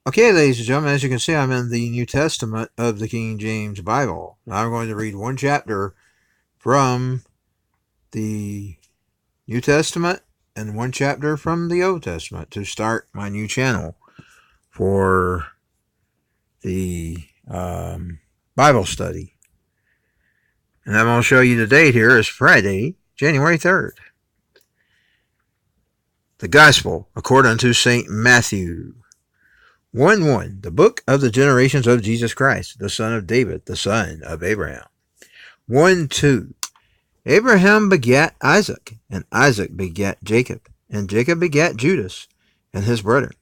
Okay, ladies and gentlemen, as you can see, I'm in the New Testament of the King James Bible. Now I'm going to read one chapter from the New Testament and one chapter from the Old Testament to start my new channel for the Bible study. And I'm going to show you the date here is Friday, January 3rd. The Gospel according to St. Matthew. 1:1. The book of the generations of Jesus Christ, the son of David, the son of Abraham. 1:2. Abraham begat Isaac, and Isaac begat Jacob, and Jacob begat Judas and his brethren.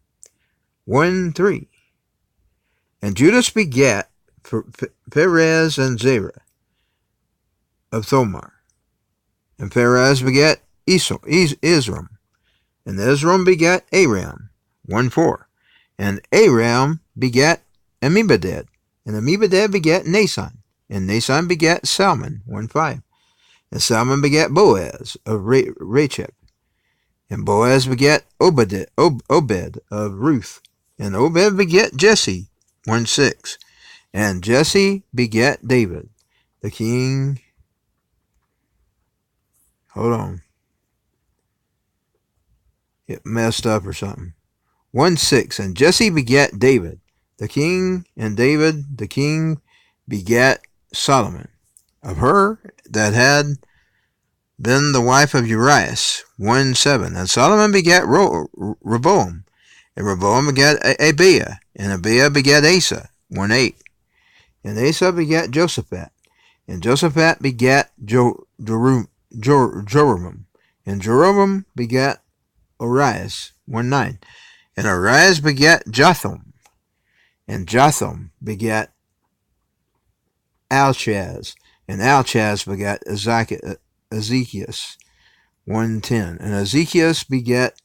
1:3. And Judas begat Perez and Zerah of Thomar, and Perez begat Isram, and Isram begat Aram. 1:4. And Aram begat Amminadab, and Amminadab begat Nason, and Nason begat Salmon. 1:5. And Salmon begat Boaz of Rachab, and Boaz begat Obed of Ruth, and Obed begat Jesse. 1:6. And Jesse begat David, the king. Hold on. It messed up or something. 1:6. And Jesse begat David, the king, and David, the king, begat Solomon, of her that had been the wife of Urias. 1:7. And Solomon begat Rehoboam, and Rehoboam begat Abiah, and Abiah begat Asa. 1:8. And Asa begat Josaphat, and Josaphat begat Joram, and Joram begat Urias. 1:9. And Urias begat Jotham, and Jotham begat Alchaz, and Alchaz begat Ezekias. 1:10. And Ezekias begat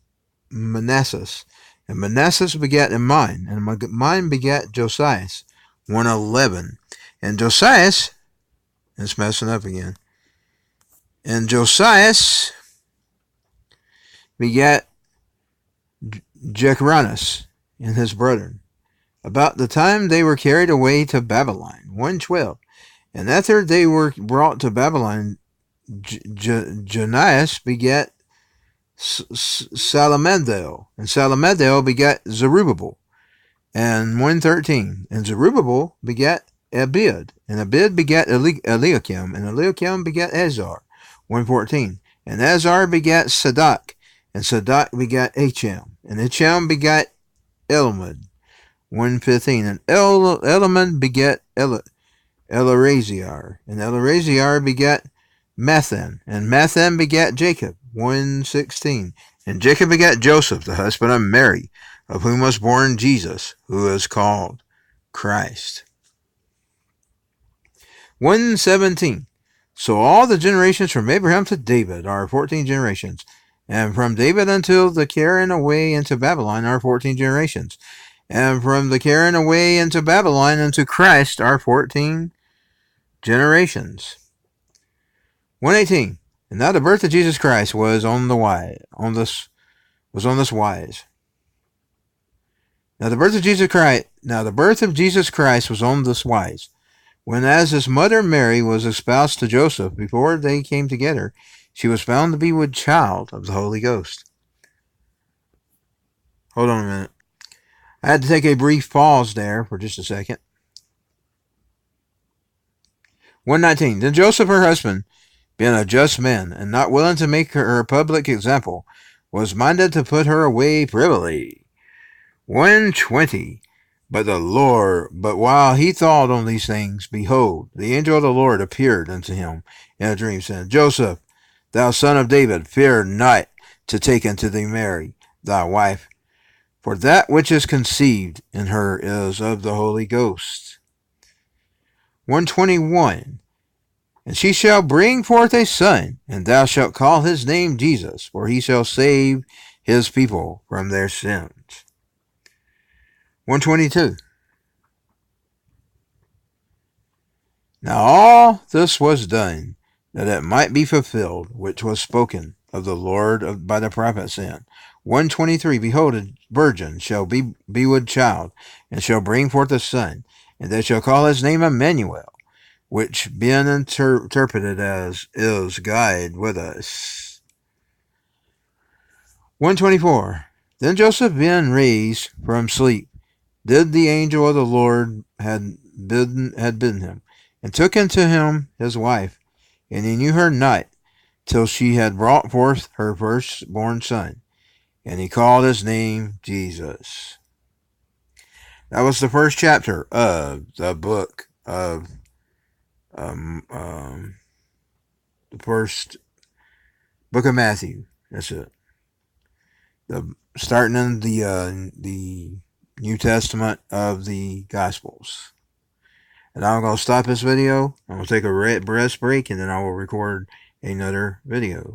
Manasseh, and Manasseh begat Ammon, and Ammon begat Josias. 1:11. And Josias, it's messing up again, and Josias begat Jechranus and his brethren, about the time they were carried away to Babylon. 1:12. And after they were brought to Babylon, Janias begat Salamandel, and Salamandel begat Zerubbabel. And 1:13. And Zerubbabel begat Abid, and Abid begat Eliakim, and Eliakim begat Azar. 1:14. And Azar begat Sadak, and Sadak begat Acham, and Acham begat Elamad. 1:15. And Elamad begat Elaraziar, and Elaraziar begat Mathan, and Mathan begat Jacob. 1:16. And Jacob begat Joseph, the husband of Mary, of whom was born Jesus, who is called Christ. 1:17. So all the generations from Abraham to David are 14 generations, and from David until the carrying away into Babylon are 14 generations, and from the carrying away into Babylon unto Christ are 14 generations. 1:18. And now the birth of Jesus Christ was on this wise. Now the birth of Jesus Christ was on this wise. When as his mother Mary was espoused to Joseph, before they came together, she was found to be with child of the Holy Ghost. Hold on a minute. I had to take a brief pause there for just a second. 1:19. Then Joseph, her husband, being a just man, and not willing to make her a public example, was minded to put her away privily. 1:20. But while he thought on these things, behold, the angel of the Lord appeared unto him in a dream, saying, Joseph, thou son of David, fear not to take unto thee Mary, thy wife, for that which is conceived in her is of the Holy Ghost. 1:21. And she shall bring forth a son, and thou shalt call his name Jesus, for he shall save his people from their sins. 1:22. Now all this was done, that it might be fulfilled, which was spoken of the Lord by the prophet saying, 1:23, Behold, a virgin shall be with child, and shall bring forth a son, and they shall call his name Emmanuel, which being interpreted as is God with us. 1:24, Then Joseph being raised from sleep, did the angel of the Lord had bidden him, and took unto him his wife, and he knew her not, till she had brought forth her firstborn son, and he called his name Jesus. That was the first chapter of the book of the first book of Matthew. That's it. Starting in the New Testament of the Gospels. And I'm going to stop this video. I'm going to take a rest break, and then I will record another video.